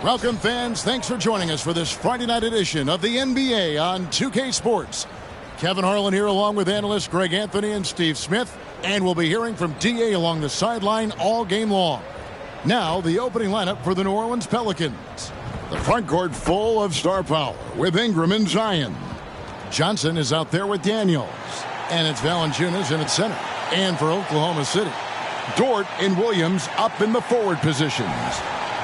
Welcome, fans. Thanks for joining us for this Friday night edition of the NBA on 2K Sports. Kevin Harlan here along with analysts Greg Anthony and Steve Smith. And we'll be hearing from D.A. along the sideline all game long. Now, the opening lineup for the New Orleans Pelicans. The front court full of star power with Ingram and Zion. Johnson is out there with Daniels. And it's Valanciunas in at center. And for Oklahoma City, Dort and Williams up in the forward positions.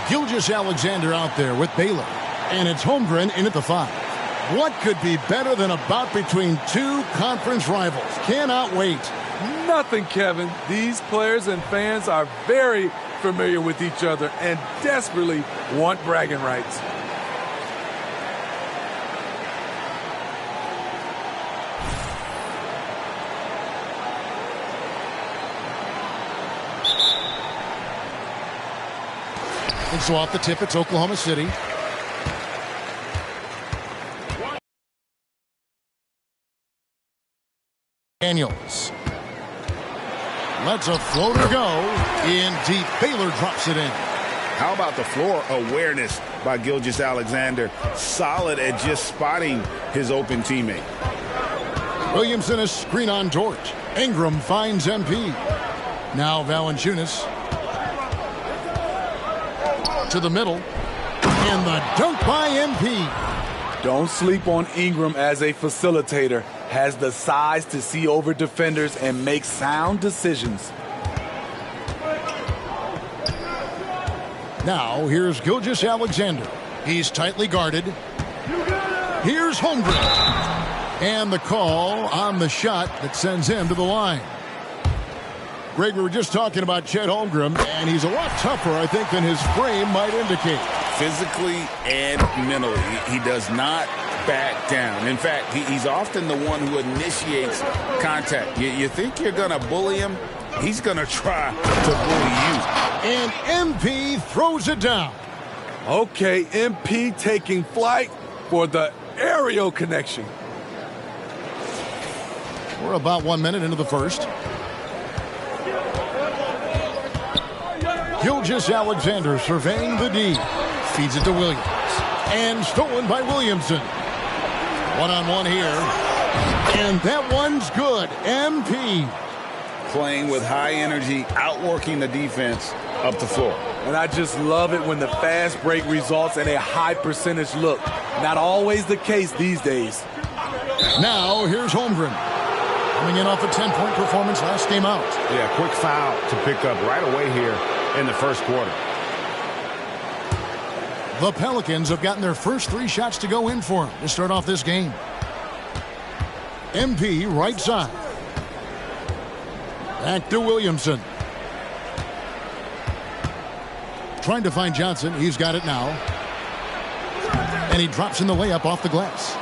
Gilgeous-Alexander out there with Baylor. And it's Holmgren in at the 5. What could be better than a bout between two conference rivals? Cannot wait. Nothing, Kevin. These players and fans are very familiar with each other and desperately want bragging rights. And so off the tip, it's Oklahoma City. Daniels. Lets a floater go. In deep. Baylor drops it in. How about the floor awareness by Gilgeous-Alexander? Solid at just spotting his open teammate. Williamson a screen on Dort. Ingram finds MP. Now Valanciunas. To the middle. And the dunk by MP. Don't sleep on Ingram as a facilitator. Has the size to see over defenders and make sound decisions. Now here's Gilgeous-Alexander. He's tightly guarded. Here's Holmgren. And the call on the shot that sends him to the line. Greg, we were just talking about Chet Holmgren, and he's a lot tougher, I think, than his frame might indicate. Physically and mentally, he does not back down. In fact, he's often the one who initiates contact. You think you're going to bully him? He's going to try to bully you. And MP throws it down. Okay, MP taking flight for the aerial connection. We're about 1 minute into the first. Gilgeous-Alexander surveying the D. Feeds it to Williams. And stolen by Williamson. One-on-one here. And that one's good. MP. Playing with high energy, outworking the defense up the floor. And I just love it when the fast break results in a high percentage look. Not always the case these days. Now here's Holmgren. Coming in off a 10-point performance last game out. Yeah, quick foul to pick up right away here in the first quarter. The Pelicans have gotten their first 3 shots to go in for them to start off this game. MP right side. Back to Williamson. Trying to find Johnson. He's got it now. And he drops in the layup off the glass.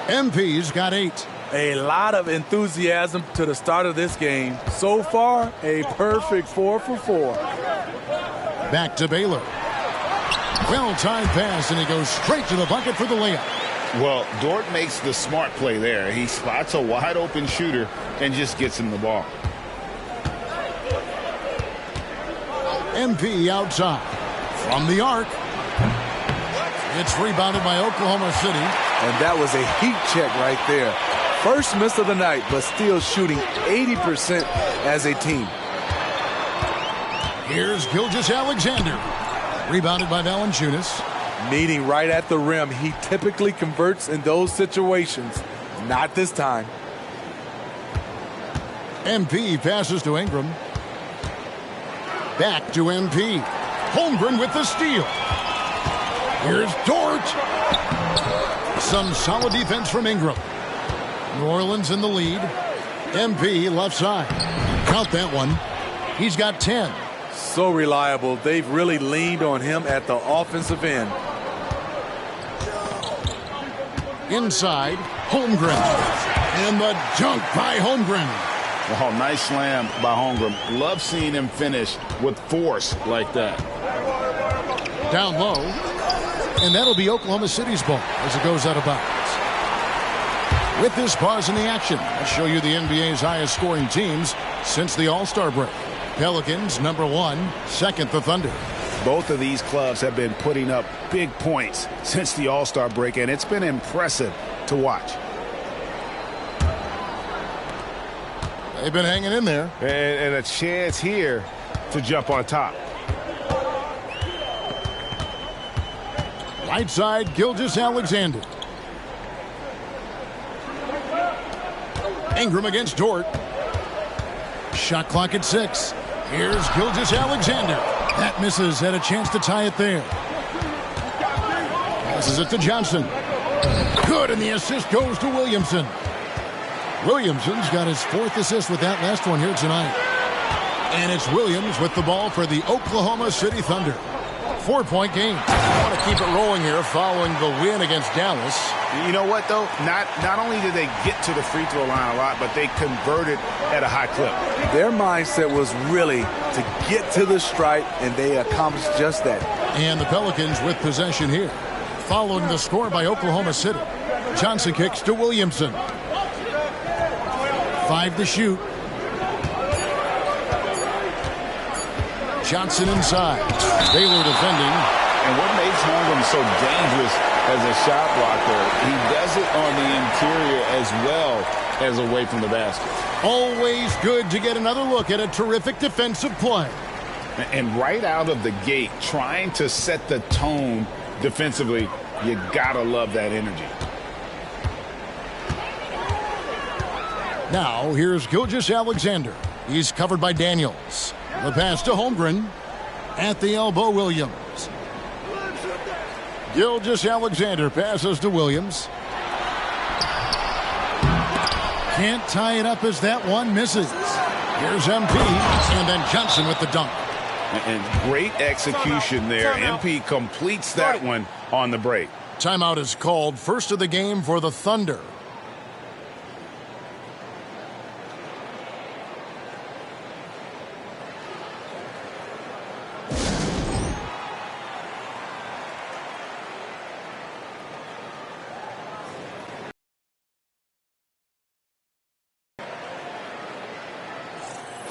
MP's got 8. A lot of enthusiasm to the start of this game. So far, a perfect 4 for 4. Back to Baylor. Well-timed pass, and he goes straight to the bucket for the layup. Well, Dort makes the smart play there. He spots a wide-open shooter and just gets him the ball. MP outside. From the arc. It's rebounded by Oklahoma City. And that was a heat check right there. First miss of the night, but still shooting 80% as a team. Here's Gilgeous-Alexander. Rebounded by Valanciunas. Meeting right at the rim. He typically converts in those situations. Not this time. MP passes to Ingram. Back to MP. Holmgren with the steal. Here's Dort. Some solid defense from Ingram. New Orleans in the lead. MP left side. Count that one. He's got 10. So reliable. They've really leaned on him at the offensive end. Inside, Holmgren. And the dunk by Holmgren. Oh, nice slam by Holmgren. Love seeing him finish with force like that. Down low. And that'll be Oklahoma City's ball as it goes out of bounds. With this pause in the action, I'll show you the NBA's highest scoring teams since the All-Star break. Pelicans, number 1. Second, the Thunder. Both of these clubs have been putting up big points since the All-Star break, and it's been impressive to watch. They've been hanging in there. And a chance here to jump on top. Right side, Gilgeous-Alexander. Ingram against Dort. Shot clock at 6. Here's Gilgeous-Alexander. That misses. Had a chance to tie it there. Passes it to Johnson. Good, and the assist goes to Williamson. Williamson's got his 4th assist with that last one here tonight. And it's Williams with the ball for the Oklahoma City Thunder. 4-point game. I want to keep it rolling here following the win against Dallas. You know what, though? Not only did they get to the free throw line a lot, but they converted at a high clip. Their mindset was really to get to the stripe, and they accomplished just that. And the Pelicans with possession here. Following the score by Oklahoma City. Johnson kicks to Williamson. 5 to shoot. Johnson inside. Baylor defending. And what makes Holmgren so dangerous as a shot blocker, he does it on the interior as well as away from the basket. Always good to get another look at a terrific defensive play. And right out of the gate, trying to set the tone defensively, you gotta love that energy. Now, here's Gilgeous-Alexander. He's covered by Daniels. The pass to Holmgren. At the elbow, Williams. Gilgeous-Alexander passes to Williams. Can't tie it up as that one misses. Here's MP, and then Johnson with the dunk. And great execution there. MP completes that one on the break. Timeout is called. First of the game for the Thunder.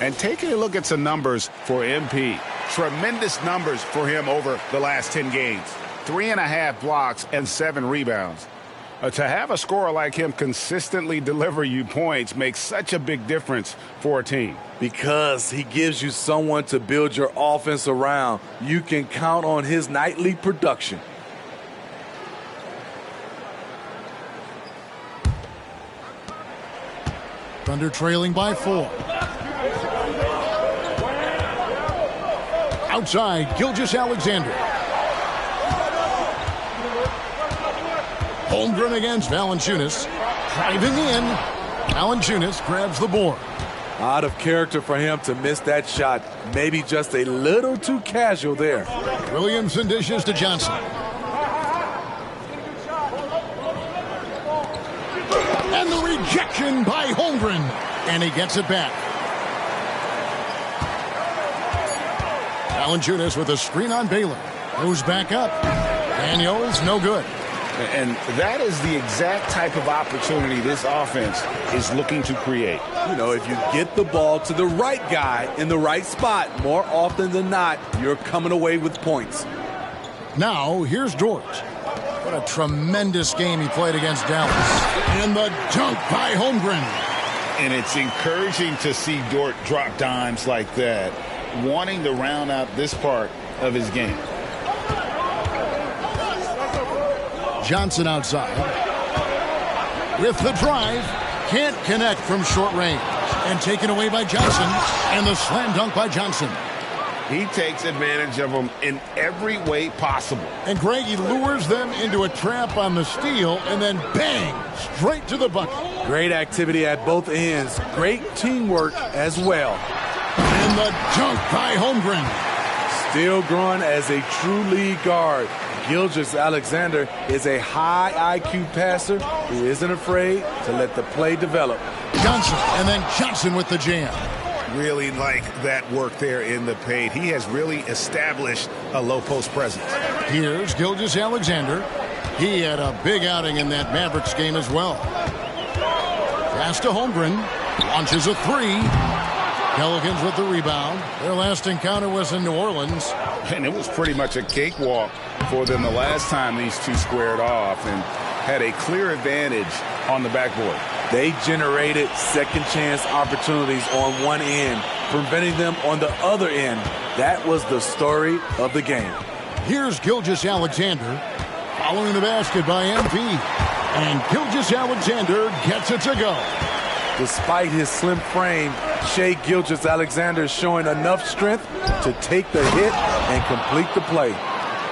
And taking a look at some numbers for MP. Tremendous numbers for him over the last 10 games. 3.5 blocks and 7 rebounds. To have a scorer like him consistently deliver you points makes such a big difference for a team. Because he gives you someone to build your offense around. You can count on his nightly production. Thunder trailing by 4. Outside, Gilgeous-Alexander. Holmgren against Valanciunas. Driving in. Valanciunas grabs the board. Out of character for him to miss that shot. Maybe just a little too casual there. Williamson dishes to Johnson. And the rejection by Holmgren. And he gets it back. Valanciunas with a screen on Baylor. Goes back up. Daniels, no good. And that is the exact type of opportunity this offense is looking to create. You know, if you get the ball to the right guy in the right spot, more often than not, you're coming away with points. Now, here's Dort. What a tremendous game he played against Dallas. And the dunk by Holmgren. And it's encouraging to see Dort drop dimes like that, wanting to round out this part of his game. Johnson outside. With the drive. Can't connect from short range. And taken away by Johnson. And the slam dunk by Johnson. He takes advantage of them in every way possible. And Greg, he lures them into a trap on the steal. And then bang! Straight to the bucket. Great activity at both ends. Great teamwork as well. And the dunk by Holmgren. Still growing as a true lead guard. Gilgeous-Alexander is a high IQ passer who isn't afraid to let the play develop. Johnson, and then Johnson with the jam. Really like that work there in the paint. He has really established a low post presence. Here's Gilgeous-Alexander. He had a big outing in that Mavericks game as well. Pass to Holmgren. Launches a 3. Pelicans with the rebound. Their last encounter was in New Orleans. And it was pretty much a cakewalk for them the last time these two squared off and had a clear advantage on the backboard. They generated second chance opportunities on one end, preventing them on the other end. That was the story of the game. Here's Gilgeous-Alexander following the basket by MP. And Gilgeous-Alexander gets it to go. Despite his slim frame, Shai Gilgeous-Alexander is showing enough strength to take the hit and complete the play.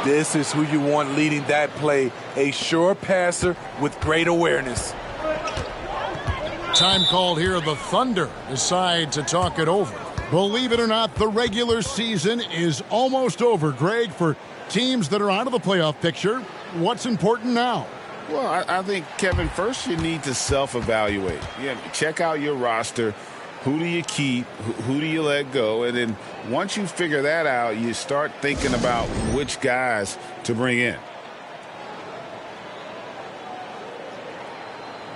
This is who you want leading that play, a sure passer with great awareness. Time called here. The Thunder decide to talk it over. Believe it or not, the regular season is almost over. Greg, for teams that are out of the playoff picture, what's important now? Well, I think, Kevin, first you need to self-evaluate. Check out your roster. Who do you keep? Who do you let go? And then once you figure that out, you start thinking about which guys to bring in.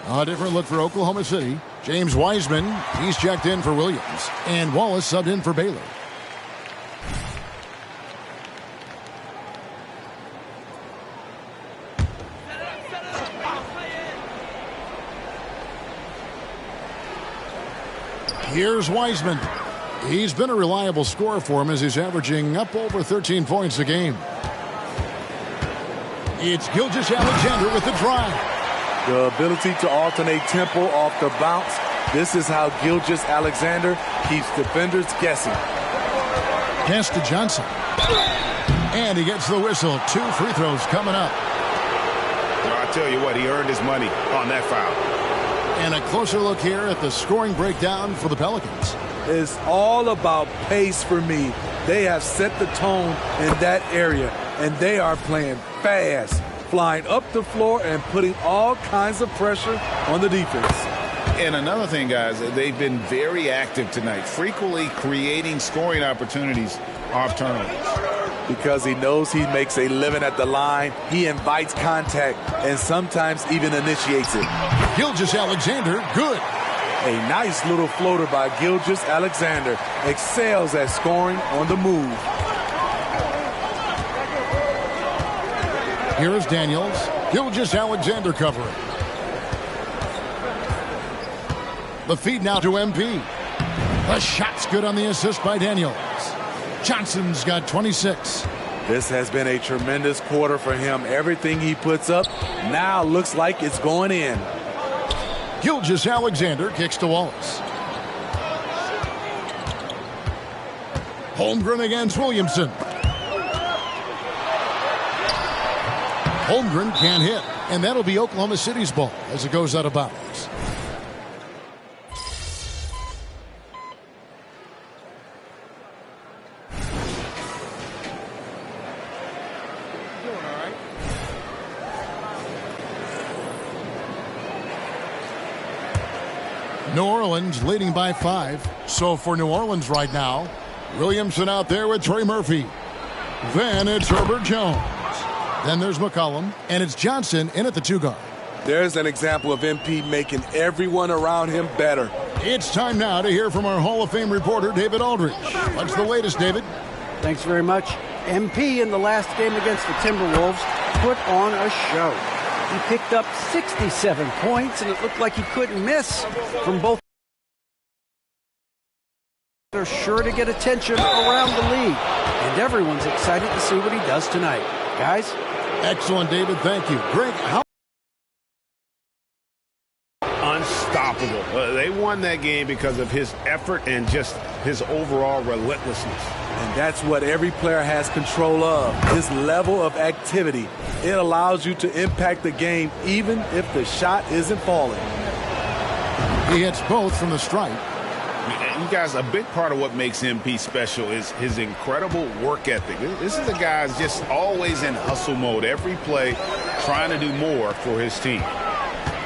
A different look for Oklahoma City. James Wiseman, he's checked in for Williams. And Wallace subbed in for Baylor. Here's Wiseman. He's been a reliable scorer for him as he's averaging up over 13 points a game. It's Gilgeous-Alexander with the drive. The ability to alternate tempo off the bounce. This is how Gilgeous-Alexander keeps defenders guessing. Pass to Johnson. And he gets the whistle. 2 free throws coming up. Well, I tell you what, he earned his money on that foul. And a closer look here at the scoring breakdown for the Pelicans. It's all about pace for me. They have set the tone in that area, and they are playing fast, flying up the floor and putting all kinds of pressure on the defense. And another thing, guys, they've been very active tonight, frequently creating scoring opportunities off turnovers. Because he knows he makes a living at the line, he invites contact and sometimes even initiates it. Gilgeous-Alexander, good. A nice little floater by Gilgeous-Alexander. Excels at scoring on the move. Here is Daniels. Gilgeous-Alexander covering. The feed now to MP. The shot's good on the assist by Daniels. Johnson's got 26. This has been a tremendous quarter for him. Everything he puts up now looks like it's going in. Gilgeous-Alexander kicks to Wallace. Holmgren against Williamson. Holmgren can't hit, and that'll be Oklahoma City's ball as it goes out of bounds. New Orleans leading by 5. So for New Orleans right now, Williamson out there with Trey Murphy. Then it's Herbert Jones. Then there's McCollum, and it's Johnson in at the 2 guard. There's an example of MP making everyone around him better. It's time now to hear from our Hall of Fame reporter, David Aldridge. What's the latest, David? Thanks very much. MP in the last game against the Timberwolves put on a show. He picked up 67 points, and it looked like he couldn't miss from both. They're sure to get attention around the league, and everyone's excited to see what he does tonight. Guys? Excellent, David. Thank you. Greg, how? Unstoppable. They won that game because of his effort and just his overall relentlessness. And that's what every player has control of, his level of activity. It allows you to impact the game even if the shot isn't falling. He hits both from the stripe. You guys, a big part of what makes MP special is his incredible work ethic. This is a guy who's just always in hustle mode, every play trying to do more for his team.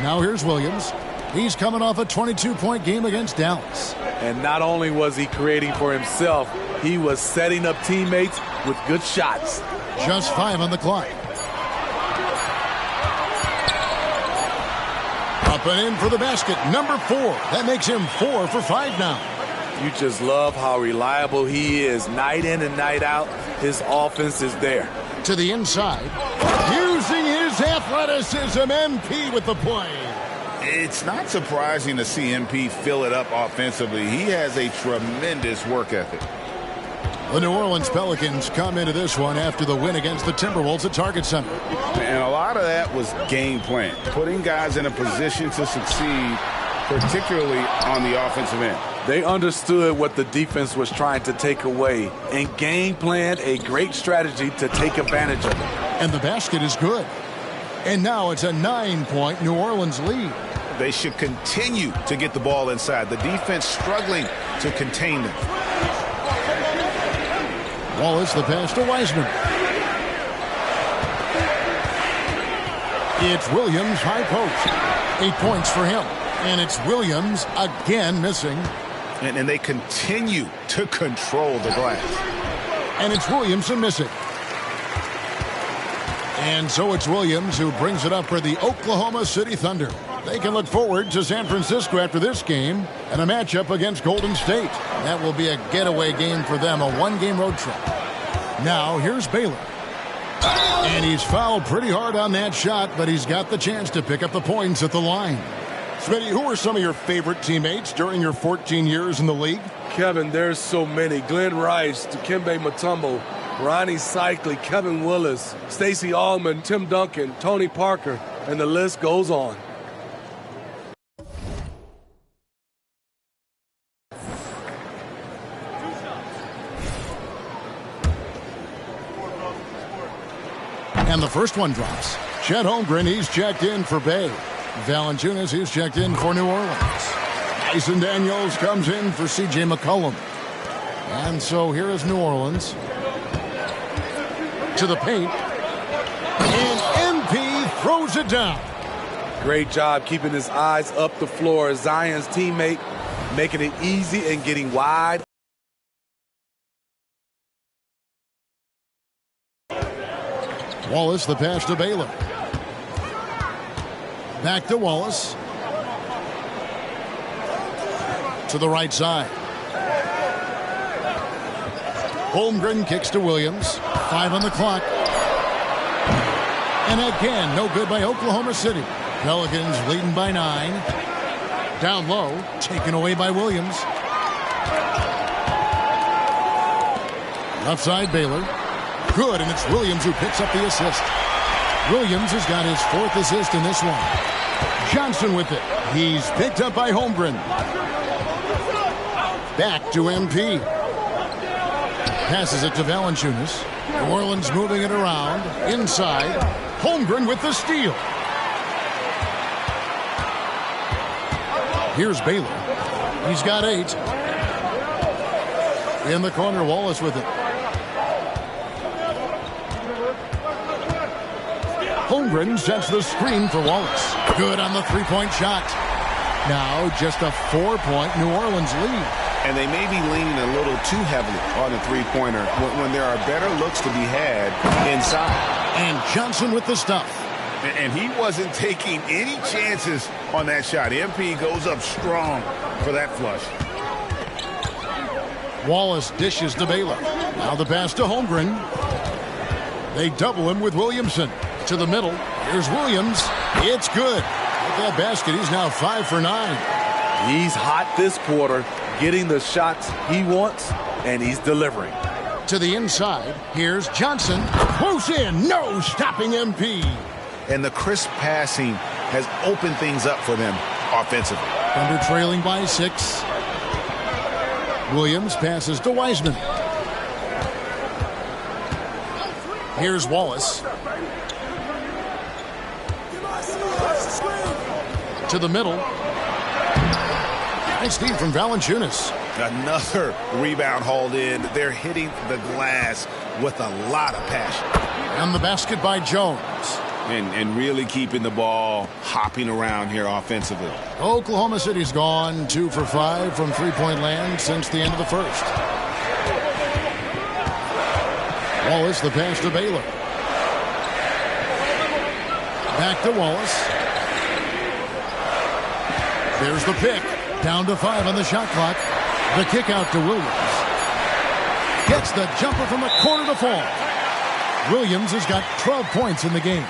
Now here's Williams. He's coming off a 22-point game against Dallas. And not only was he creating for himself, he was setting up teammates with good shots. Just 5 on the clock. Up and in for the basket. Number 4. That makes him 4 for 5 now. You just love how reliable he is. Night in and night out, his offense is there. To the inside, using his athleticism, MP with the play. It's not surprising to see MP fill it up offensively. He has a tremendous work ethic. The New Orleans Pelicans come into this one after the win against the Timberwolves at Target Center. And a lot of that was game plan, putting guys in a position to succeed, particularly on the offensive end. They understood what the defense was trying to take away and game planned a great strategy to take advantage of it. And the basket is good. And now it's a 9-point New Orleans lead. They should continue to get the ball inside. The defense struggling to contain them. Wallace, the pass to Wiseman. It's Williams, high post. 8 points for him. And it's Williams again missing. And they continue to control the glass. And it's Williamson missing. And so it's Williams who brings it up for the Oklahoma City Thunder. They can look forward to San Francisco after this game and a matchup against Golden State. That will be a getaway game for them, a one-game road trip. Now, here's Baylor. And he's fouled pretty hard on that shot, but he's got the chance to pick up the points at the line. Smitty, who are some of your favorite teammates during your 14 years in the league? Kevin, there's so many. Glenn Rice, Dikembe Mutombo, Ronnie Cycli, Kevin Willis, Stacey Allman, Tim Duncan, Tony Parker, and the list goes on. And the first one drops. Chet Holmgren, he's checked in for Bay. Valanciunas, he's checked in for New Orleans. Mason Daniels comes in for C.J. McCollum. And so here is New Orleans. To the paint. And MP throws it down. Great job keeping his eyes up the floor. Zion's teammate making it easy and getting wide. Wallace, the pass to Baylor. Back to Wallace. To the right side. Holmgren kicks to Williams. 5 on the clock. And again, no good by Oklahoma City. Pelicans leading by 9. Down low, taken away by Williams. Left side, Baylor. Good, and it's Williams who picks up the assist. Williams has got his 4th assist in this one. Johnson with it. He's picked up by Holmgren. Back to MP. Passes it to Valanciunas. New Orleans moving it around. Inside. Holmgren with the steal. Here's Baylor. He's got 8. In the corner, Wallace with it. Holmgren sets the screen for Wallace. Good on the three-point shot. Now just a 4-point New Orleans lead. And they may be leaning a little too heavily on the three-pointer when there are better looks to be had inside. And Johnson with the stuff. And he wasn't taking any chances on that shot. MP goes up strong for that flush. Wallace dishes to Baylor. Now the pass to Holmgren. They double him with Williamson. To the middle. Here's Williams. It's good. With that basket, he's now 5 for 9. He's hot this quarter, getting the shots he wants, and he's delivering. To the inside. Here's Johnson. Close in. No stopping MP. And the crisp passing has opened things up for them offensively. Thunder trailing by 6. Williams passes to Wiseman. Here's Wallace. To the middle. Nice steal from Valanciunas. Another rebound hauled in. They're hitting the glass with a lot of passion. And the basket by Jones. And really keeping the ball hopping around here offensively. Oklahoma City's gone 2 for 5 from three-point land since the end of the first. Wallace, the pass to Baylor. Back to Wallace. There's the pick. Down to 5 on the shot clock. The kick out to Williams. Gets the jumper from the corner to fall. Williams has got 12 points in the game.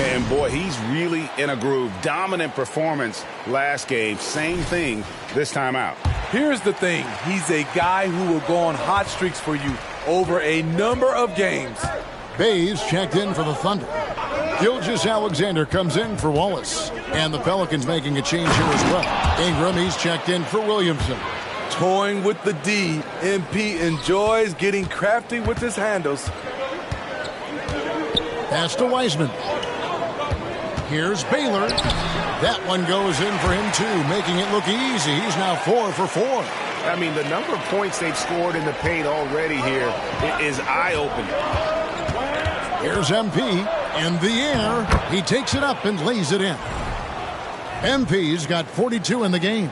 And boy, he's really in a groove. Dominant performance last game. Same thing this time out. Here's the thing. He's a guy who will go on hot streaks for you over a number of games. Bays checked in for the Thunder. Gilgeous-Alexander comes in for Wallace. And the Pelicans making a change here as well. Ingram, he's checked in for Williamson. Toying with the D, MP enjoys getting crafty with his handles. Pass to Wiseman. Here's Baylor. That one goes in for him too, making it look easy. He's now 4 for 4. I mean, the number of points they've scored in the paint already here is eye-opening. Here's MP in the air. He takes it up and lays it in. MP's got 42 in the game.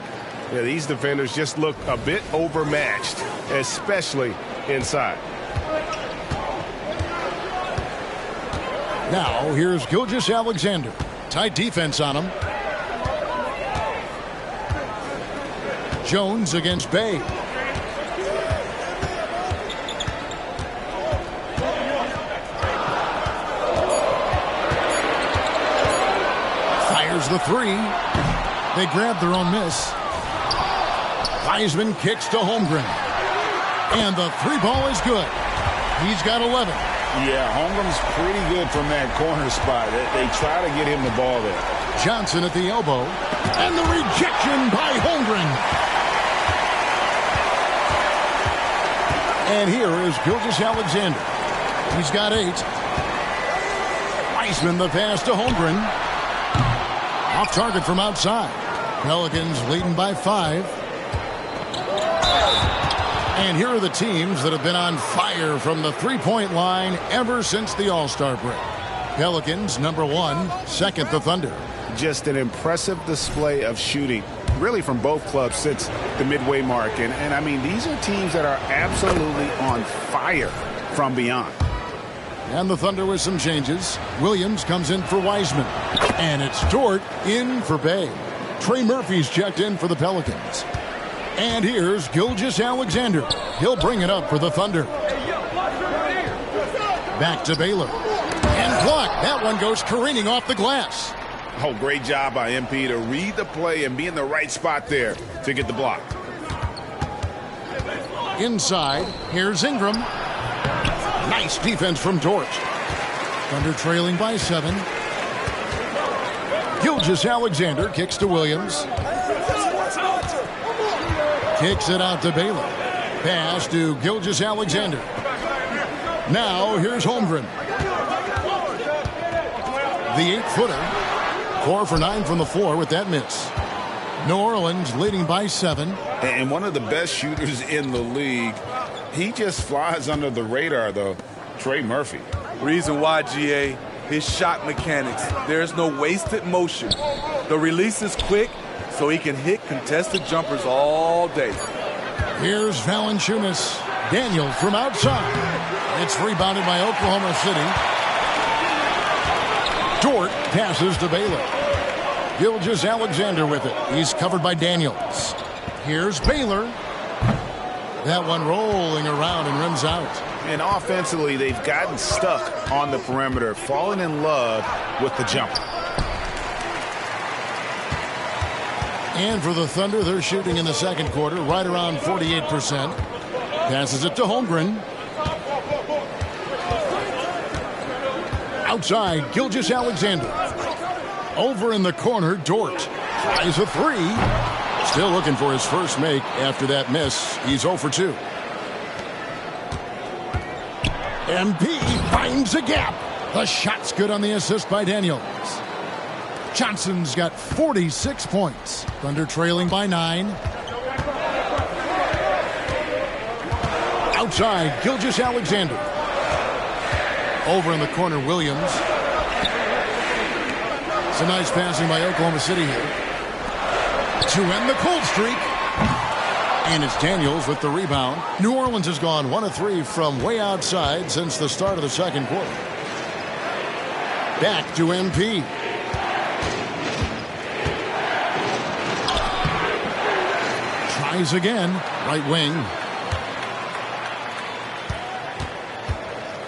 Yeah, these defenders just look a bit overmatched, especially inside. Now, here's Gilgeous-Alexander. Tight defense on him. Jones against Bay. Fires the three. They grab their own miss. Wiseman kicks to Holmgren. And the three ball is good. He's got 11. Yeah, Holmgren's pretty good from that corner spot. They try to get him the ball there. Johnson at the elbow. And the rejection by Holmgren. And here is Gilgeous-Alexander. He's got 8. Wiseman the pass to Holmgren. Off target from outside. Pelicans leading by 5. And here are the teams that have been on fire from the three-point line ever since the All-Star break. Pelicans, number 1. Second, the Thunder. Just an impressive display of shooting, really from both clubs since the midway mark. And I mean, these are teams that are absolutely on fire from beyond. And the Thunder with some changes. Williams comes in for Wiseman. And it's Dort in for Bay. Trey Murphy's checked in for the Pelicans. And here's Gilgeous-Alexander. He'll bring it up for the Thunder. Back to Baylor. And blocked. That one goes careening off the glass. Oh, great job by MP to read the play and be in the right spot there to get the block. Inside, here's Ingram. Nice defense from Dort. Thunder trailing by 7. Gilgeous-Alexander kicks to Williams. Kicks it out to Baylor. Pass to Gilgeous-Alexander. Now here's Holmgren. The 8-footer. 4 for 9 from the floor with that miss. New Orleans leading by 7. And one of the best shooters in the league. He just flies under the radar, though. Trey Murphy. Reason why, GA, his shot mechanics. There's no wasted motion. The release is quick, so he can hit contested jumpers all day. Here's Valanciunas. Daniels from outside. It's rebounded by Oklahoma City. Dort passes to Baylor. Gilgeous-Alexander with it. He's covered by Daniels. Here's Baylor. That one rolling around and rims out. And offensively, they've gotten stuck on the perimeter, falling in love with the jumper. And for the Thunder, they're shooting in the second quarter right around 48%. Passes it to Holmgren. Outside, Gilgeous-Alexander. Over in the corner, Dort. Tries a 3. Still looking for his first make after that miss. He's 0 for 2. MP finds a gap. The shot's good on the assist by Daniels. Johnson's got 46 points. Thunder trailing by 9. Outside, Gilgeous-Alexander. Over in the corner, Williams. It's a nice passing by Oklahoma City here. To end the cold streak. And it's Daniels with the rebound. New Orleans has gone 1 of 3 from way outside since the start of the second quarter. Back to MP. Tries again. Right wing.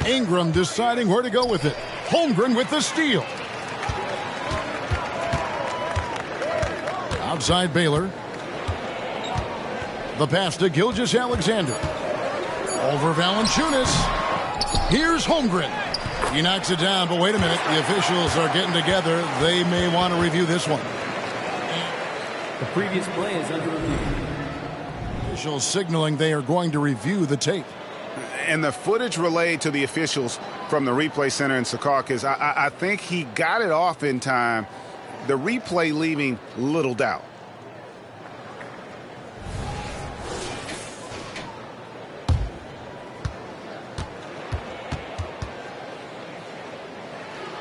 Ingram deciding where to go with it. Holmgren with the steal. Outside Baylor. The pass to Gilgeous-Alexander. Over Valanciunas. Here's Holmgren. He knocks it down, but wait a minute. The officials are getting together. They may want to review this one. The previous play is under review. Officials signaling they are going to review the tape. And the footage relayed to the officials from the replay center in Secaucus, I think he got it off in time. The replay leaving little doubt.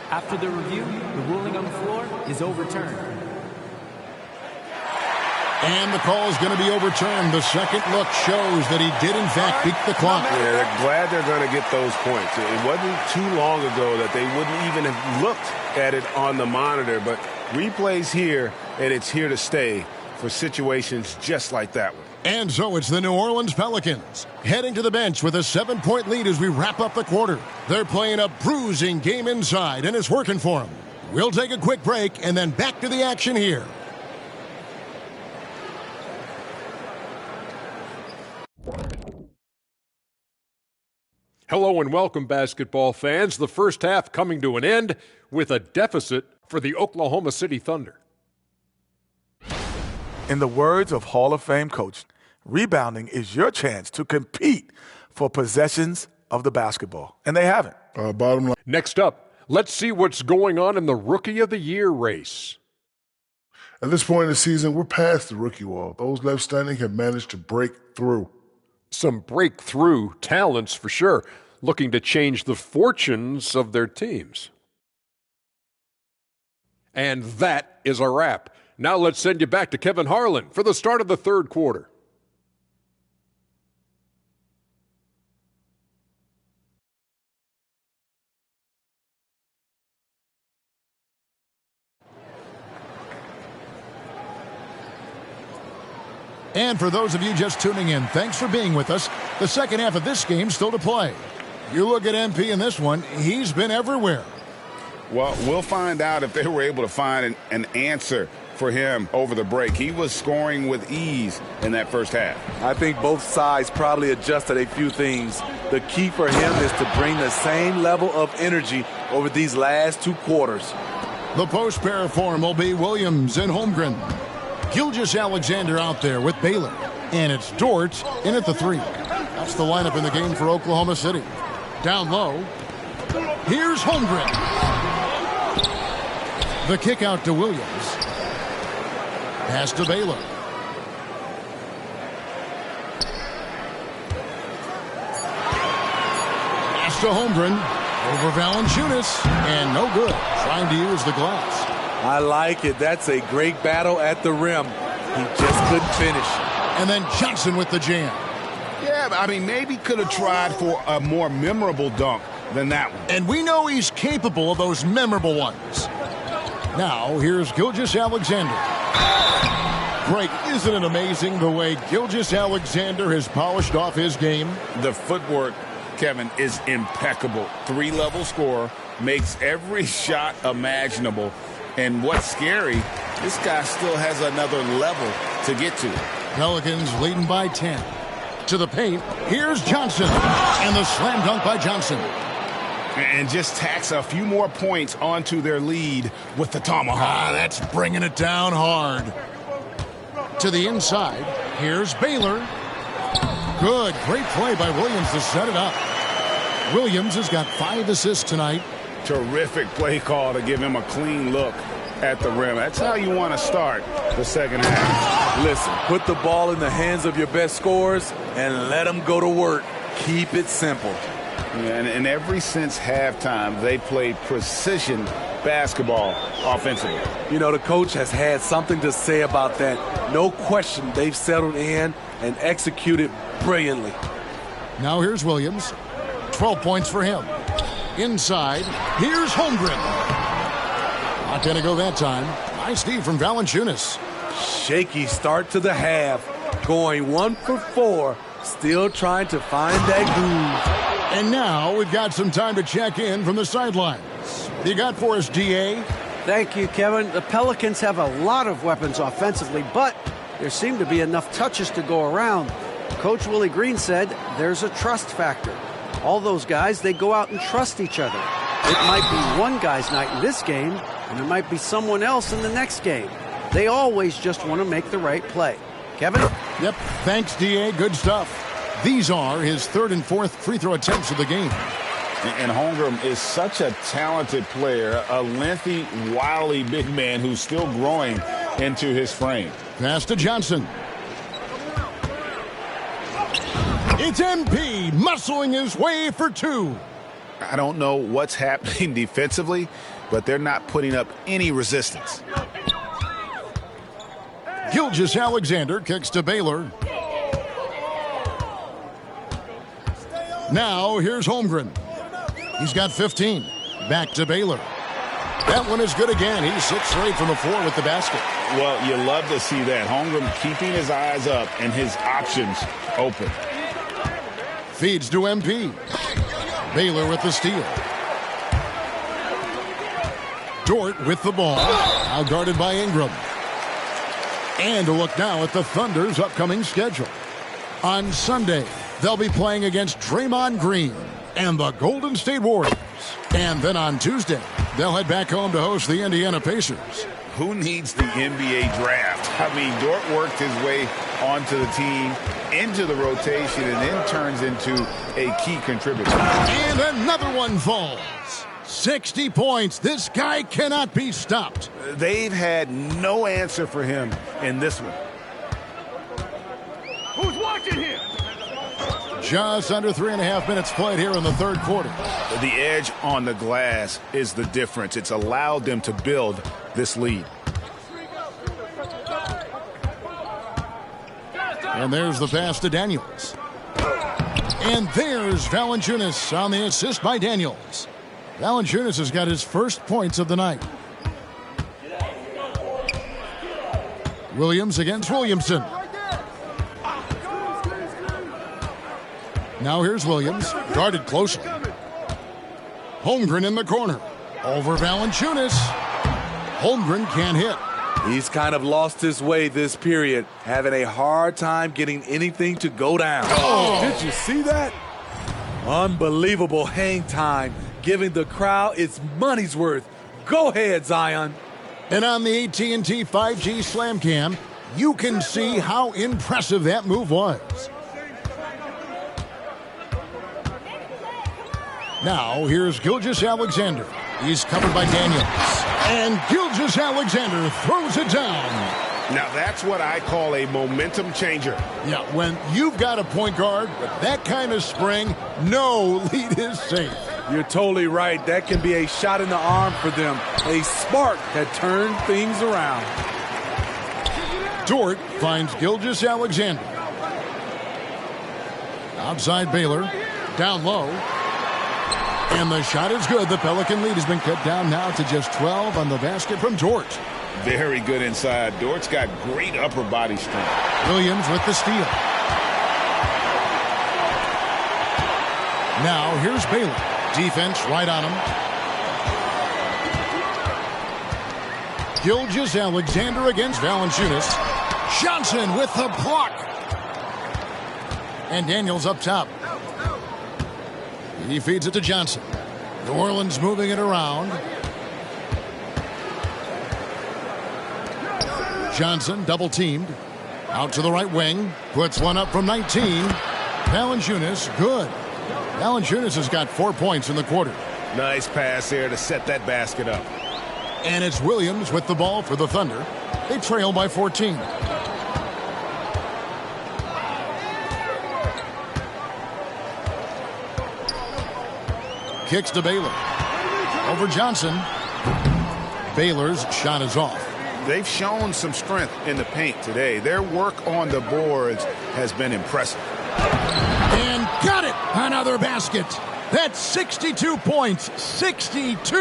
After the review, the ruling on the floor is overturned. And the call is going to be overturned. The second look shows that he did, in fact, beat the clock. Yeah, they're glad they're going to get those points. It wasn't too long ago that they wouldn't even have looked at it on the monitor, but replays here, and it's here to stay for situations just like that one. And so it's the New Orleans Pelicans heading to the bench with a 7-point lead as we wrap up the quarter. They're playing a bruising game inside, and it's working for them. We'll take a quick break and then back to the action here. Hello and welcome, basketball fans. The first half coming to an end with a deficit for the Oklahoma City Thunder. In the words of Hall of Fame coach, rebounding is your chance to compete for possessions of the basketball. And they haven't. Bottom line. Next up, let's see what's going on in the Rookie of the Year race. At this point in the season, we're past the rookie wall. Those left standing have managed to break through. Some breakthrough talents for sure, looking to change the fortunes of their teams. And that is a wrap. Now let's send you back to Kevin Harlan for the start of the third quarter. And for those of you just tuning in, thanks for being with us. The second half of this game still to play. You look at MP in this one, he's been everywhere. Well, we'll find out if they were able to find an answer for him over the break. He was scoring with ease in that first half. I think both sides probably adjusted a few things. The key for him is to bring the same level of energy over these last two quarters. The post pair form will be Williams and Holmgren. Gilgeous-Alexander out there with Baylor. And it's Dort in at the three. That's the lineup in the game for Oklahoma City. Down low, here's Holmgren. The kick out to Williams. Pass to Baylor. Pass to Holmgren. Over Valanciunas. And no good. Trying to use the glass. I like it. That's a great battle at the rim. He just couldn't finish. And then Johnson with the jam. Yeah, I mean, maybe could have tried for a more memorable dunk than that one. And we know he's capable of those memorable ones. Now, here's Gilgeous-Alexander. Greg, isn't it amazing the way Gilgeous-Alexander has polished off his game? The footwork, Kevin, is impeccable. Three-level scorer, makes every shot imaginable. And what's scary, this guy still has another level to get to. Pelicans leading by 10. To the paint, here's Johnson. And the slam dunk by Johnson. And just tacks a few more points onto their lead with the tomahawk. That's bringing it down hard. To the inside, here's Baylor. Good, great play by Williams to set it up. Williams has got 5 assists tonight. Terrific play call to give him a clean look at the rim. That's how you want to start the second half. Listen, put the ball in the hands of your best scorers and let them go to work. Keep it simple. Yeah, and ever since halftime, they played precision basketball offensively. You know, the coach has had something to say about that. No question, they've settled in and executed brilliantly. Now here's Williams. 12 points for him. Inside, here's Holmgren. Not going to go that time. Nice D from Valanciunas. Shaky start to the half. going 1 for 4, still trying to find that groove. And now we've got some time to check in from the sidelines. You got for us, DA? Thank you, Kevin. The Pelicans have a lot of weapons offensively, but there seem to be enough touches to go around. Coach Willie Green said there's a trust factor. All those guys, they go out and trust each other. It might be one guy's night in this game, and it might be someone else in the next game. They always just want to make the right play. Kevin? Yep. Thanks, DA. Good stuff. These are his 3rd and 4th free throw attempts of the game. And Holmgren is such a talented player, a lengthy, wily big man who's still growing into his frame. Pass to Johnson. It's MP muscling his way for 2. I don't know what's happening defensively, but they're not putting up any resistance. Gilgeous-Alexander kicks to Baylor. Now here's Holmgren. He's got 15. Back to Baylor. That one is good again. He's 6 straight from the floor with the basket. Well, you love to see that. Holmgren keeping his eyes up and his options open. Feeds to MP. Baylor with the steal. Dort with the ball. Now guarded by Ingram. And a look now at the Thunder's upcoming schedule. On Sunday, they'll be playing against Draymond Green and the Golden State Warriors. And then on Tuesday, they'll head back home to host the Indiana Pacers. Who needs the NBA draft? I mean, Dort worked his way onto the team, into the rotation, and then turns into a key contributor. And another one falls. 60 points. This guy cannot be stopped. They've had no answer for him in this one. Who's watching here? Just under 3.5 minutes played here in the 3rd quarter. The edge on the glass is the difference. It's allowed them to build this lead. And there's the pass to Daniels. And there's Valanciunas on the assist by Daniels. Valanciunas has got his first points of the night. Williams against Williamson. Now here's Williams, guarded closely. Holmgren in the corner. Over Valanciunas. Holmgren can't hit. He's kind of lost his way this period, having a hard time getting anything to go down. Oh. Did you see that? Unbelievable hang time, giving the crowd its money's worth. Go ahead, Zion. And on the AT&T 5G Slam Cam, you can see how impressive that move was. Now, here's Gilgeous-Alexander. He's covered by Daniels. And Gilgeous-Alexander throws it down. Now, that's what I call a momentum changer. Yeah, when you've got a point guard with that kind of spring, no lead is safe. You're totally right. That can be a shot in the arm for them. A spark that turned things around. Dort finds Gilgeous-Alexander. Outside Baylor. Down low. And the shot is good. The Pelican lead has been cut down now to just 12 on the basket from Dort. Very good inside. Dort's got great upper body strength. Williams with the steal. Now here's Baylor. Defense right on him. Gilgeous-Alexander against Valanciunas. Johnson with the block. And Daniels up top. He feeds it to Johnson. New Orleans moving it around. Johnson double teamed. Out to the right wing. Puts one up from 19. Valanciunas, good. Valanciunas has got 4 points in the quarter. Nice pass there to set that basket up. And it's Williams with the ball for the Thunder. They trail by 14. Kicks to Baylor. Over Johnson. Baylor's shot is off. They've shown some strength in the paint today. Their work on the boards has been impressive. And got it! Another basket. That's 62 points. 62!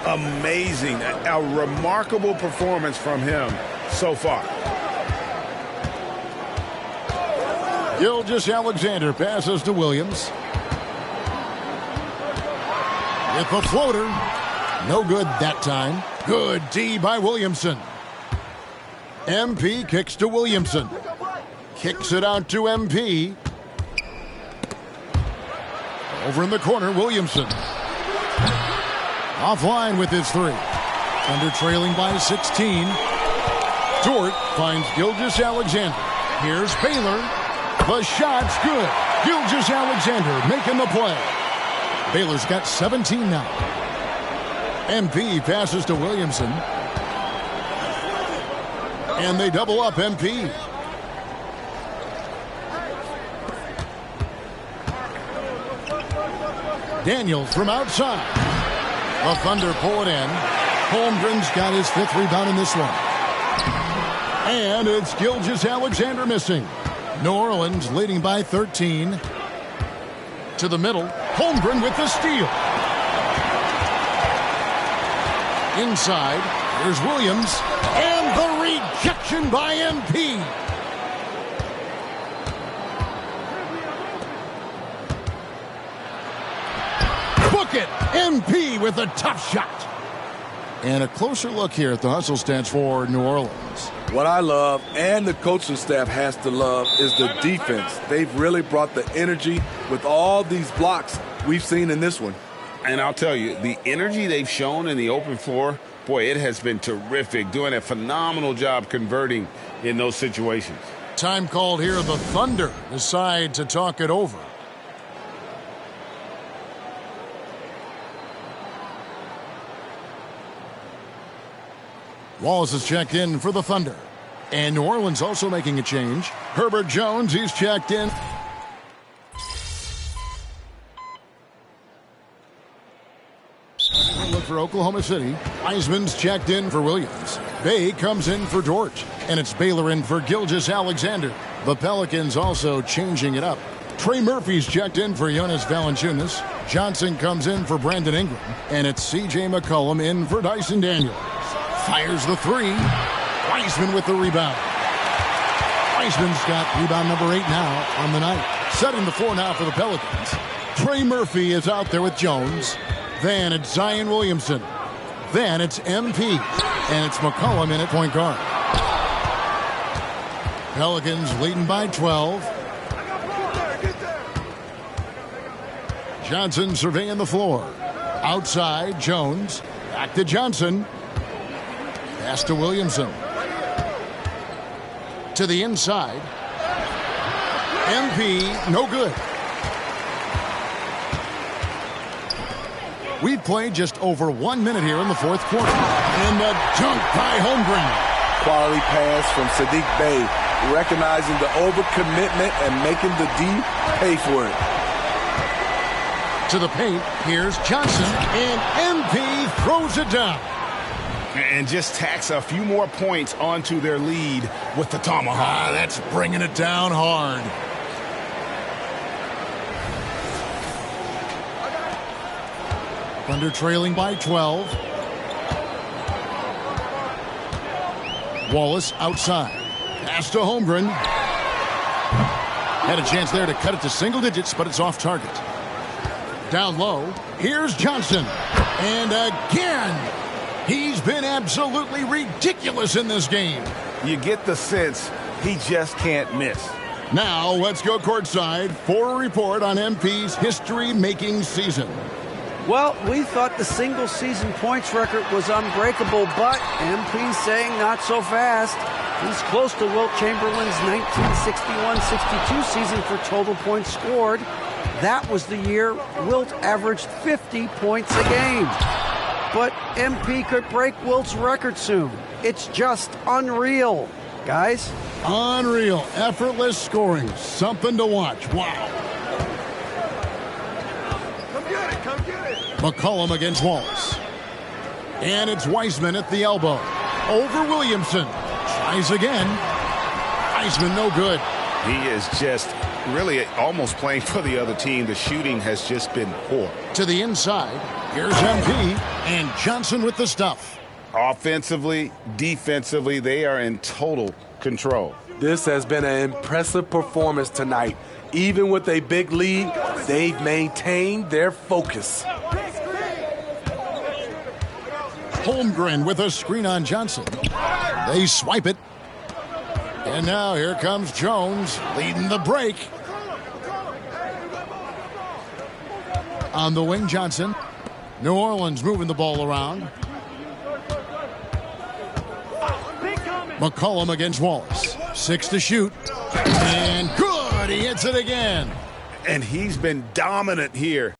Amazing. A remarkable performance from him so far. Gilgeous-Alexander passes to Williams. With a floater. No good that time. Good D by Williamson. MP kicks to Williamson. Kicks it out to MP. Over in the corner, Williamson. Offline with his three. Thunder trailing by 16. Dort finds Gilgeous-Alexander. Here's Baylor. The shot's good. Gilgeous-Alexander making the play. Baylor's got 17 now. MP passes to Williamson. And they double up MP. Daniels from outside. The Thunder pull it in. Holmgren's got his 5th rebound in this one. And it's Gilgeous-Alexander missing. New Orleans leading by 13. To the middle. Holmgren with the steal. Inside. Here's Williams. And the rejection by MP. Book it. MP with a tough shot. And a closer look here at the hustle stats for New Orleans. What I love, and the coaching staff has to love, is the defense. They've really brought the energy with all these blocks we've seen in this one. And I'll tell you, the energy they've shown in the open floor, boy, it has been terrific. Doing a phenomenal job converting in those situations. Time called here. The Thunder decide to talk it over. Wallace is checked in for the Thunder. And New Orleans also making a change. Herbert Jones, he's checked in. Look for Oklahoma City. Wiseman's checked in for Williams. Bay comes in for Dort. And it's Baylor in for Gilgeous-Alexander. The Pelicans also changing it up. Trey Murphy's checked in for Jonas Valanciunas. Johnson comes in for Brandon Ingram. And it's C.J. McCollum in for Dyson Daniels. Fires the three. Wiseman with the rebound. Wiseman's got rebound number 8 now on the night. Setting the floor now for the Pelicans. Trey Murphy is out there with Jones. Then it's Zion Williamson. Then it's MP. And it's McCollum in at point guard. Pelicans leading by 12. Johnson surveying the floor. Outside, Jones. Back to Johnson. Pass to Williamson. To the inside. MP, no good. We've played just over 1 minute here in the 4th quarter. And a dunk by Holmgren. Quality pass from Sadiq Bey, recognizing the overcommitment and making the D pay for it. To the paint, here's Johnson, and MP throws it down. And just tacks a few more points onto their lead with the tomahawk. That's bringing it down hard. Thunder trailing by 12. Wallace outside. Pass to Holmgren. Had a chance there to cut it to single digits, but it's off target. Down low. Here's Johnson. And again, he's been absolutely ridiculous in this game. You get the sense he just can't miss. Now let's go courtside for a report on MP's history-making season. Well, we thought the single-season points record was unbreakable, but MP's saying not so fast. He's close to Wilt Chamberlain's 1961-62 season for total points scored. That was the year Wilt averaged 50 points a game. But MP could break Wilt's record soon. It's just unreal, guys. Unreal. Effortless scoring. Something to watch. Wow. Come get it. McCollum against Wallace. And it's Wiseman at the elbow. Over Williamson. Tries again. Wiseman no good. He is just really almost playing for the other team. The shooting has just been poor. To the inside. Here's MP. And Johnson with the stuff. Offensively, defensively, they are in total control. This has been an impressive performance tonight. Even with a big lead, they've maintained their focus. Holmgren with a screen on Johnson. They swipe it. And now here comes Jones leading the break. On the wing, Johnson. New Orleans moving the ball around. McCollum against Wallace. 6 to shoot. And good. He hits it again. And he's been dominant here.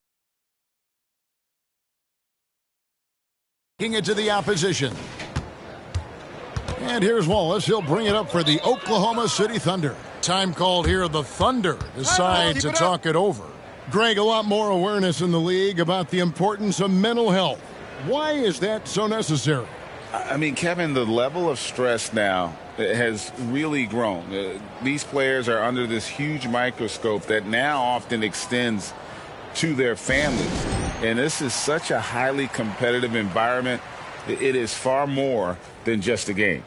Taking it to the opposition. And here's Wallace. He'll bring it up for the Oklahoma City Thunder. Time called here. The Thunder decide to talk it over. Greg, a lot more awareness in the league about the importance of mental health. Why is that so necessary? I mean, Kevin, the level of stress now has really grown. These players are under this huge microscope that now often extends to their families. And this is such a highly competitive environment. It is far more than just a game.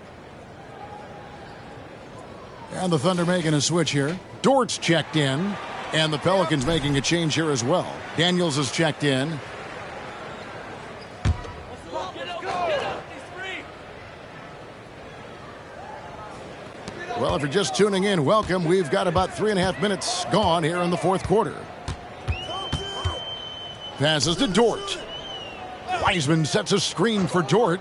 And the Thunder making a switch here. Dort's checked in. And the Pelicans making a change here as well. Daniels is checked in. Well, if you're just tuning in, welcome. We've got about 3.5 minutes gone here in the fourth quarter. Passes to Dort. Wiseman sets a screen for Dort.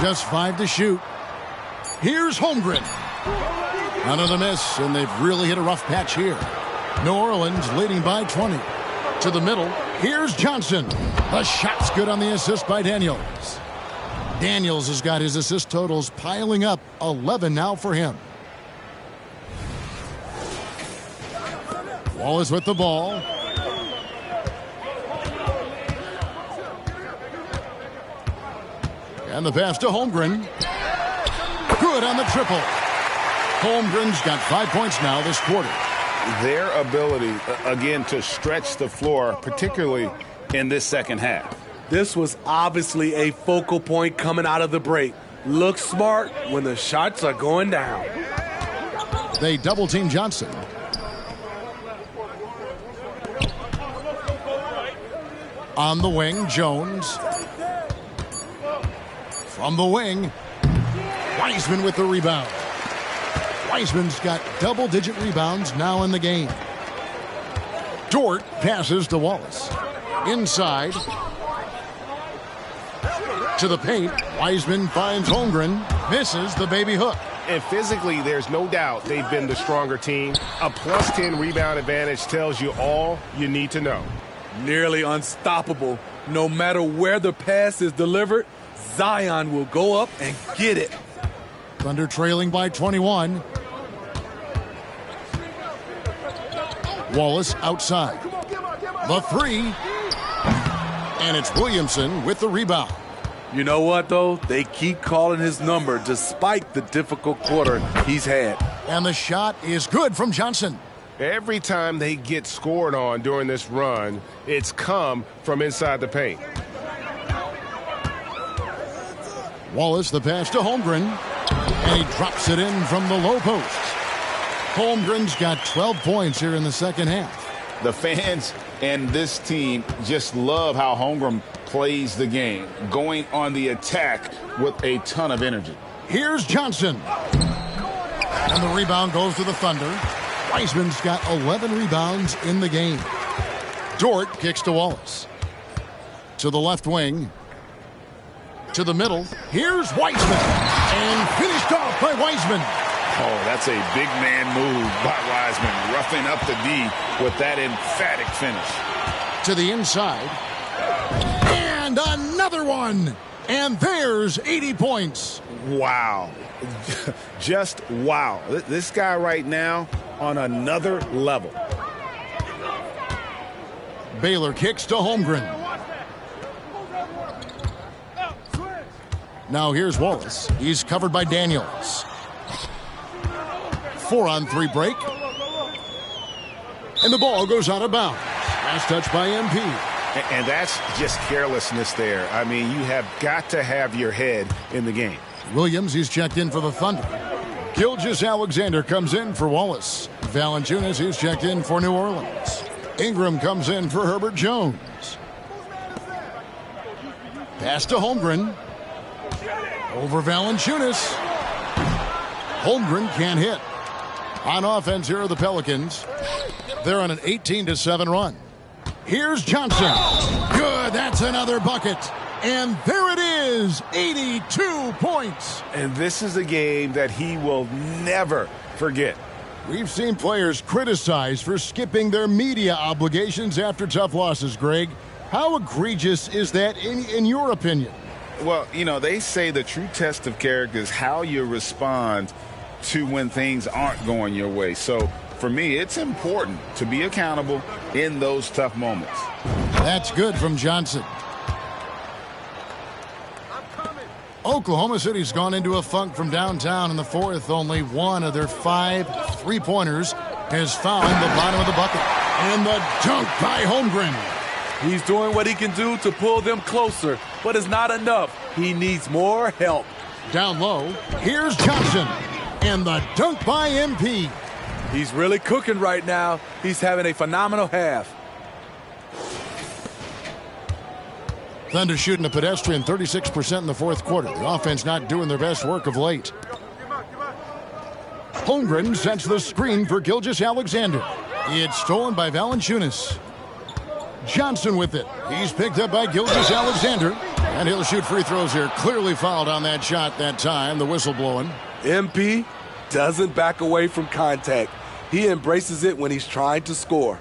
Just 5 to shoot. Here's Holmgren. Another miss, and they've really hit a rough patch here. New Orleans leading by 20. To the middle. Here's Johnson. The shot's good on the assist by Daniels. Daniels has got his assist totals piling up. 11 now for him. Wallace with the ball. And the pass to Holmgren. Good on the triple. Holmgren's got 5 points now this quarter. Their ability, again, to stretch the floor, particularly in this second half. This was obviously a focal point coming out of the break. Look smart when the shots are going down. They double-team Johnson. On the wing, Jones. From the wing, Wiseman with the rebound. Wiseman's got double-digit rebounds now in the game. Dort passes to Wallace. Inside. To the paint. Wiseman finds Holmgren. Misses the baby hook. And physically, there's no doubt they've been the stronger team. A plus 10 rebound advantage tells you all you need to know. Nearly unstoppable. No matter where the pass is delivered, Zion will go up and get it. Thunder trailing by 21. Wallace outside. The three. And it's Williamson with the rebound. You know what, though? They keep calling his number despite the difficult quarter he's had. And the shot is good from Johnson. Every time they get scored on during this run, it's come from inside the paint. Wallace, the pass to Holmgren. And he drops it in from the low post. Holmgren's got 12 points here in the second half. The fans and this team just love how Holmgren plays the game, going on the attack with a ton of energy. Here's Johnson. And the rebound goes to the Thunder. Wiseman's got 11 rebounds in the game. Dort kicks to Wallace. To the left wing. To the middle. Here's Wiseman. And finished off by Wiseman. Oh, that's a big man move by Wiseman, roughing up the D with that emphatic finish. To the inside. And another one. And there's 80 points. Wow. Just wow. This guy right now on another level. Baylor kicks to Holmgren. Now here's Wallace. He's covered by Daniels. 4-on-3 break. And the ball goes out of bounds. Last touch by MP. And that's just carelessness there. I mean, you have got to have your head in the game. Williams, he's checked in for the Thunder. Gilgeous-Alexander comes in for Wallace. Valanciunas, he's checked in for New Orleans. Ingram comes in for Herbert Jones. Pass to Holmgren. Over Valanciunas. Holmgren can't hit. On offense, here are the Pelicans. They're on an 18-7 run. Here's Johnson. Good, that's another bucket. And there it is, 82 points. And this is a game that he will never forget. We've seen players criticized for skipping their media obligations after tough losses, Greg. How egregious is that in your opinion? Well, you know, they say the true test of character is how you respond to when things aren't going your way. So, for me, it's important to be accountable in those tough moments. That's good from Johnson. Oklahoma City's gone into a funk from downtown in the fourth. Only one of their 5 three-pointers has found the bottom of the bucket. And the dunk by Holmgren. He's doing what he can do to pull them closer, but it's not enough. He needs more help. Down low, here's Johnson. And the dunk by MP. He's really cooking right now. He's having a phenomenal half. Thunder shooting a pedestrian 36% in the fourth quarter. The offense not doing their best work of late. Holmgren sets the screen for Gilgeous-Alexander. It's stolen by Valanciunas. Johnson with it. He's picked up by Gilgeous-Alexander. And he'll shoot free throws here. Clearly fouled on that shot that time. The whistle blowing. MP doesn't back away from contact. He embraces it when he's trying to score.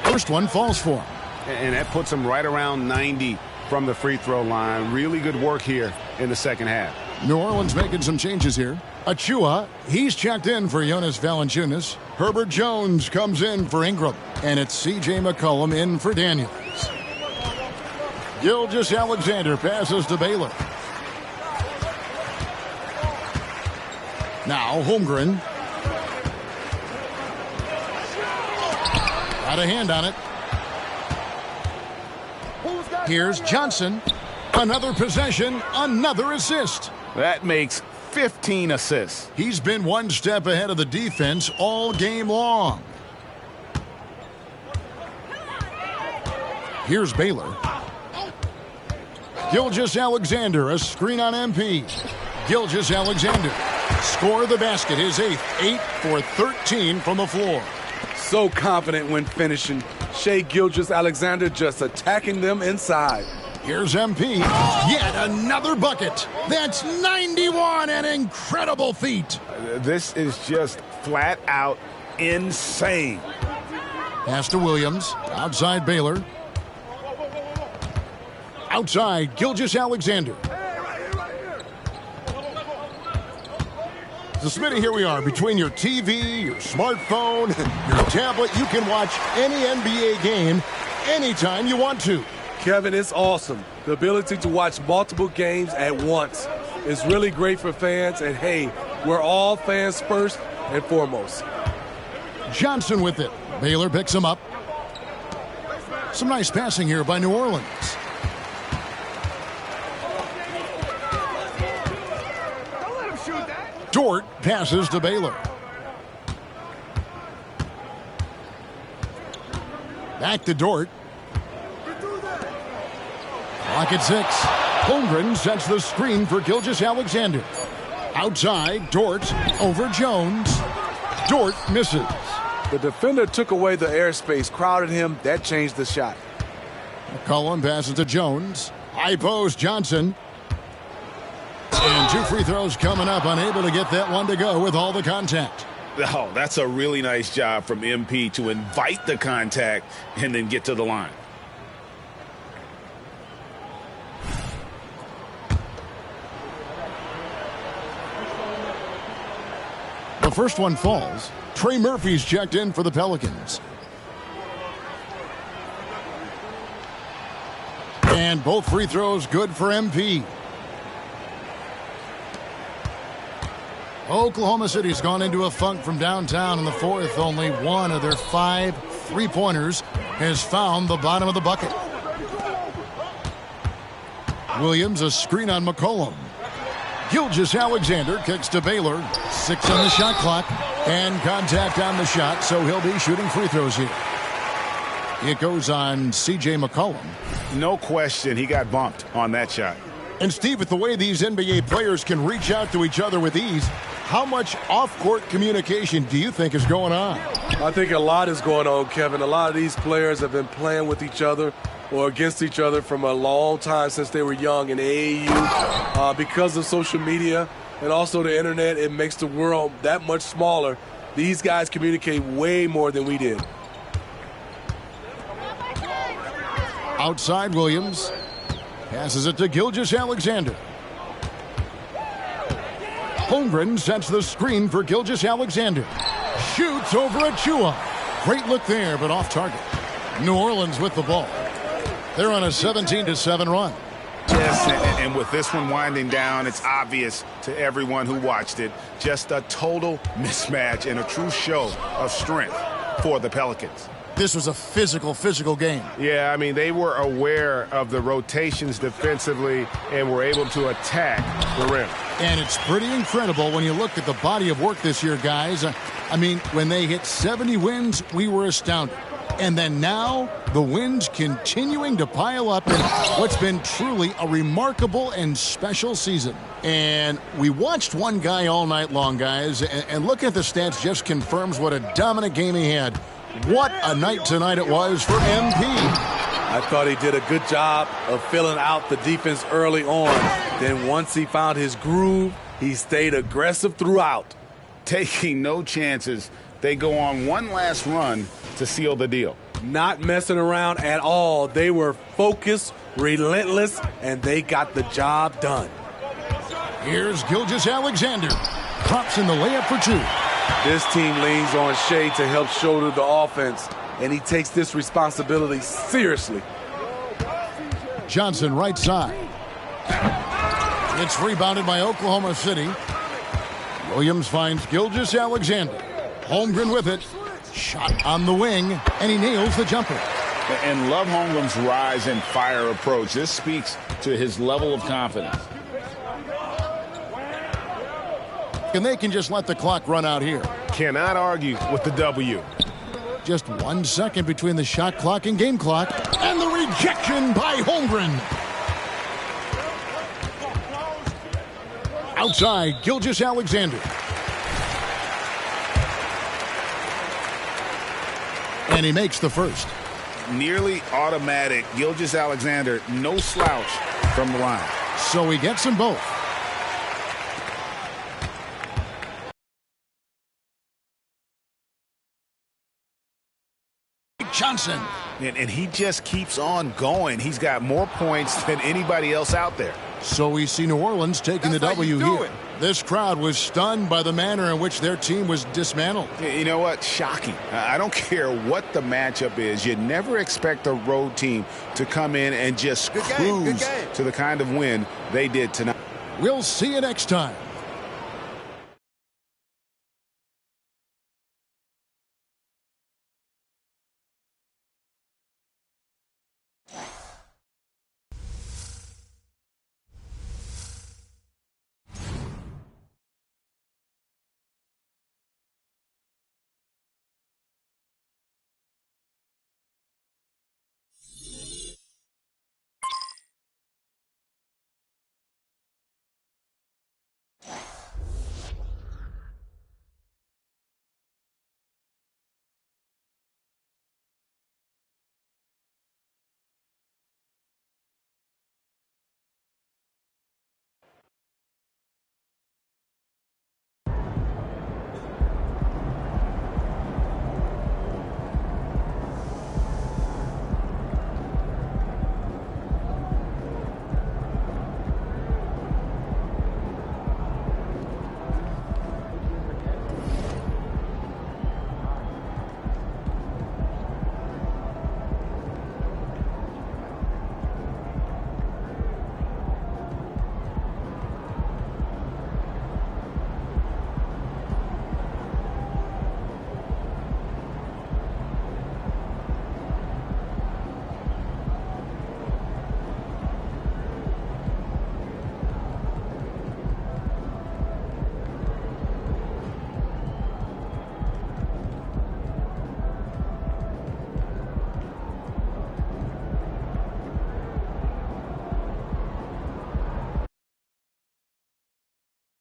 First one falls for him. And that puts him right around 90 from the free throw line. Really good work here in the second half. New Orleans making some changes here. Achua, he's checked in for Jonas Valanciunas. Herbert Jones comes in for Ingram. And it's C.J. McCollum in for Daniels. Gilgeous-Alexander passes to Baylor. Now Holmgren. Got a hand on it. Here's Johnson. Another possession, another assist. That makes 15 assists. He's been one step ahead of the defense all game long. Here's Baylor. Gilgeous-Alexander, a screen on MP. Gilgeous-Alexander score the basket, his 8th, 8 for 13 from the floor. So confident when finishing. Shai Gilgeous-Alexander just attacking them inside. Here's MP. Yet another bucket. That's 91, an incredible feat. This is just flat out insane. Pass to Williams. Outside Baylor. Outside Gilgeous-Alexander. So, Smitty, here we are. Between your TV, your smartphone, your tablet, you can watch any NBA game anytime you want to. Kevin, it's awesome. The ability to watch multiple games at once is really great for fans. And, hey, we're all fans first and foremost. Johnson with it. Baylor picks him up. Some nice passing here by New Orleans. Dort passes to Baylor. Back to Dort. Clock at 6. Holmgren sets the screen for Gilgeous-Alexander. Outside, Dort over Jones. Dort misses. The defender took away the airspace, crowded him. That changed the shot. McCollum passes to Jones. High post, Johnson. And 2 free throws coming up, unable to get that one to go with all the contact. Oh, that's a really nice job from MP to invite the contact and then get to the line. The first one falls. Trey Murphy's checked in for the Pelicans. And both free throws good for MP. Oklahoma City's gone into a funk from downtown in the fourth. Only one of their 5 3-pointers has found the bottom of the bucket. Williams, a screen on McCollum. Gilgeous-Alexander kicks to Baylor. 6 on the shot clock. And contact on the shot, so he'll be shooting free throws here. It goes on C.J. McCollum. No question, he got bumped on that shot. And Steve, with the way these NBA players can reach out to each other with ease, how much off-court communication do you think is going on? I think a lot is going on, Kevin. A lot of these players have been playing with each other or against each other from a long time since they were young in AAU. Because of social media and also the internet, it makes the world that much smaller. These guys communicate way more than we did. Outside Williams. Passes it to Gilgeous-Alexander. Holmgren sets the screen for Gilgeous-Alexander. Shoots over Achua. Great look there, but off target. New Orleans with the ball. They're on a 17-7 run. Yes, and with this one winding down, it's obvious to everyone who watched it. Just a total mismatch and a true show of strength for the Pelicans. This was a physical game. Yeah, I mean, they were aware of the rotations defensively and were able to attack the rim. And it's pretty incredible when you look at the body of work this year, guys. I mean, when they hit 70 wins, we were astounded. And then now, the wins continuing to pile up in what's been truly a remarkable and special season. And we watched one guy all night long, guys, and looking at the stats just confirms what a dominant game he had. What a night tonight it was for MP. I thought he did a good job of filling out the defense early on. Then once he found his groove, he stayed aggressive throughout. Taking no chances, they go on one last run to seal the deal. Not messing around at all. They were focused, relentless, and they got the job done. Here's Gilgeous-Alexander. Drops in the layup for 2. This team leans on Shea to help shoulder the offense, and he takes this responsibility seriously. Johnson right side. It's rebounded by Oklahoma City. Williams finds Gilgeous-Alexander. Holmgren with it. Shot on the wing, and he nails the jumper. And love Holmgren's rise and fire approach. This speaks to his level of confidence. And they can just let the clock run out here. Cannot argue with the W. Just 1 second between the shot clock and game clock. And the rejection by Holmgren. Outside, Gilgeous-Alexander. And he makes the first. Nearly automatic. Gilgeous-Alexander, no slouch from the line. So he gets them both. Johnson. And he just keeps on going. He's got more points than anybody else out there. So we see New Orleans taking the W here. This crowd was stunned by the manner in which their team was dismantled. You know what? Shocking. I don't care what the matchup is. You never expect a road team to come in and just cruise to the kind of win they did tonight. We'll see you next time